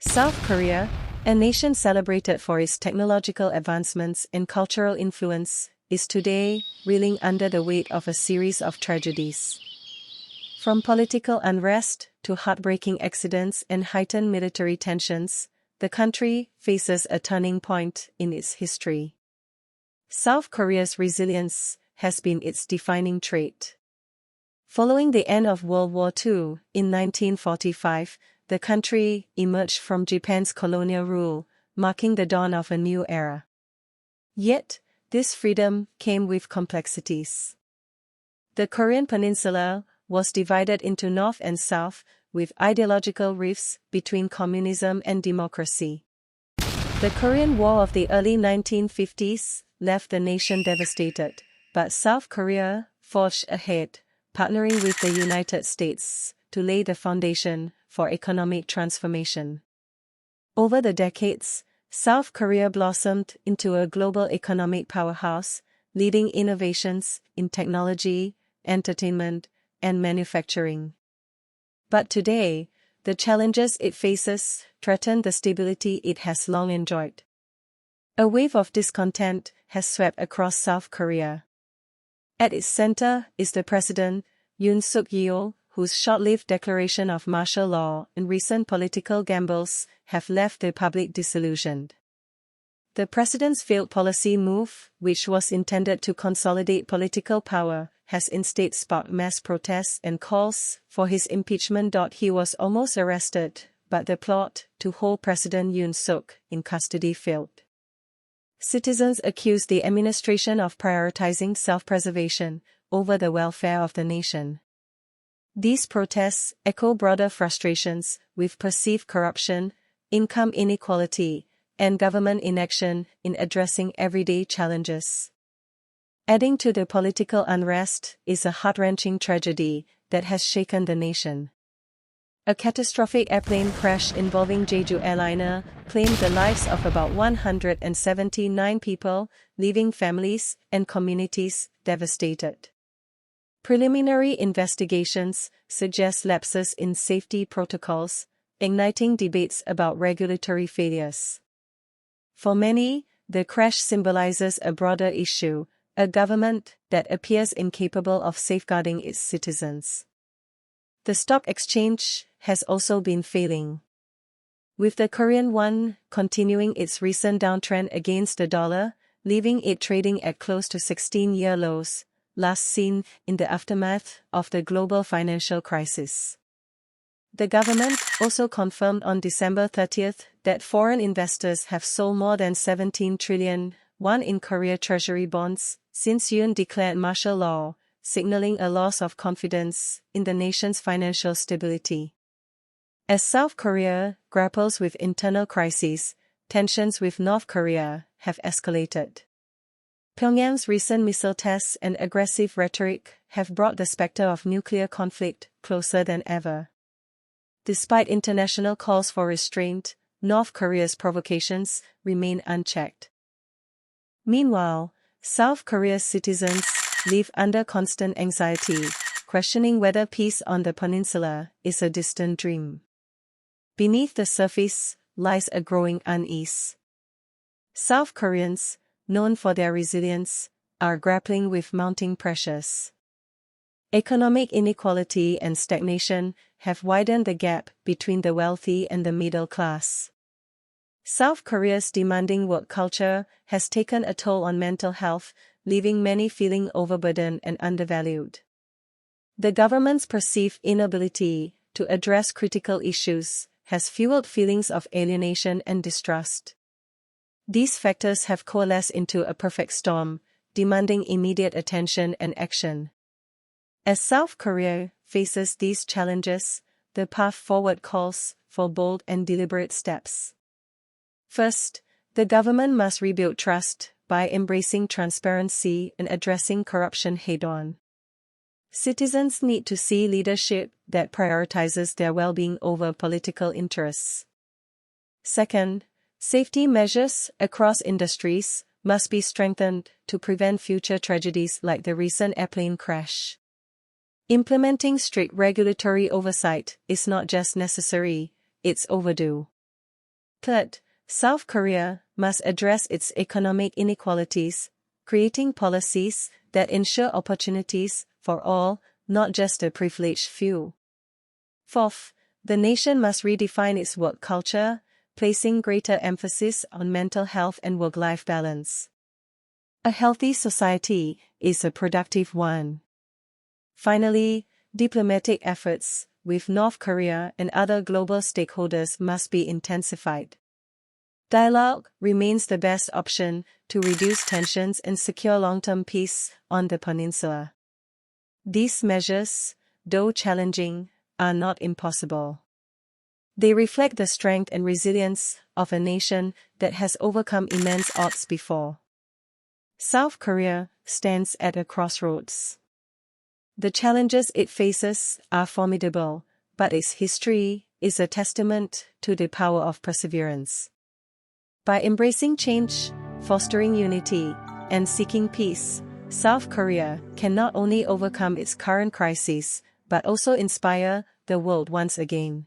South Korea, a nation celebrated for its technological advancements and cultural influence, is today reeling under the weight of a series of tragedies. From political unrest to heartbreaking accidents and heightened military tensions, the country faces a turning point in its history. South Korea's resilience has been its defining trait. Following the end of World War II, in 1945, the country emerged from Japan's colonial rule, marking the dawn of a new era. Yet, this freedom came with complexities. The Korean peninsula was divided into North and South, with ideological rifts between communism and democracy. The Korean War of the early 1950s left the nation devastated, but South Korea forged ahead, partnering with the United States to lay the foundation for economic transformation. Over the decades, South Korea blossomed into a global economic powerhouse, leading innovations in technology, entertainment, and manufacturing. But today, the challenges it faces threaten the stability it has long enjoyed. A wave of discontent has swept across South Korea. At its center is the president, Yoon Suk-yeol, whose short-lived declaration of martial law and recent political gambles have left the public disillusioned. The president's failed policy move, which was intended to consolidate political power, has instead sparked mass protests and calls for his impeachment. He was almost arrested, but the plot to hold President Yoon Suk in custody failed. Citizens accused the administration of prioritizing self-preservation over the welfare of the nation. These protests echo broader frustrations with perceived corruption, income inequality, and government inaction in addressing everyday challenges. Adding to the political unrest is a heart-wrenching tragedy that has shaken the nation. A catastrophic airplane crash involving Jeju airliner claimed the lives of about 179 people, leaving families and communities devastated. Preliminary investigations suggest lapses in safety protocols, igniting debates about regulatory failures. For many, the crash symbolizes a broader issue, a government that appears incapable of safeguarding its citizens. The stock exchange has also been failing, with the Korean won continuing its recent downtrend against the dollar, leaving it trading at close to 16-year lows, last seen in the aftermath of the global financial crisis. The government also confirmed on December 30th that foreign investors have sold more than 17 trillion won in Korea Treasury bonds since Yoon declared martial law, signaling a loss of confidence in the nation's financial stability. As South Korea grapples with internal crises, tensions with North Korea have escalated. Pyongyang's recent missile tests and aggressive rhetoric have brought the specter of nuclear conflict closer than ever. Despite international calls for restraint, North Korea's provocations remain unchecked. Meanwhile, South Korea's citizens live under constant anxiety, questioning whether peace on the peninsula is a distant dream. Beneath the surface lies a growing unease. South Koreans, known for their resilience, are grappling with mounting pressures. Economic inequality and stagnation have widened the gap between the wealthy and the middle class. South Korea's demanding work culture has taken a toll on mental health, leaving many feeling overburdened and undervalued. The government's perceived inability to address critical issues has fueled feelings of alienation and distrust. These factors have coalesced into a perfect storm, demanding immediate attention and action. As South Korea faces these challenges, the path forward calls for bold and deliberate steps. First, the government must rebuild trust by embracing transparency and addressing corruption head-on. Citizens need to see leadership that prioritizes their well-being over political interests. Second, safety measures across industries must be strengthened to prevent future tragedies like the recent airplane crash. Implementing strict regulatory oversight is not just necessary, it's overdue. Third, South Korea must address its economic inequalities, creating policies that ensure opportunities for all, not just a privileged few. Fourth, the nation must redefine its work culture, placing greater emphasis on mental health and work-life balance. A healthy society is a productive one. Finally, diplomatic efforts with North Korea and other global stakeholders must be intensified. Dialogue remains the best option to reduce tensions and secure long-term peace on the peninsula. These measures, though challenging, are not impossible. They reflect the strength and resilience of a nation that has overcome immense odds before. South Korea stands at a crossroads. The challenges it faces are formidable, but its history is a testament to the power of perseverance. By embracing change, fostering unity, and seeking peace, South Korea can not only overcome its current crises, but also inspire the world once again.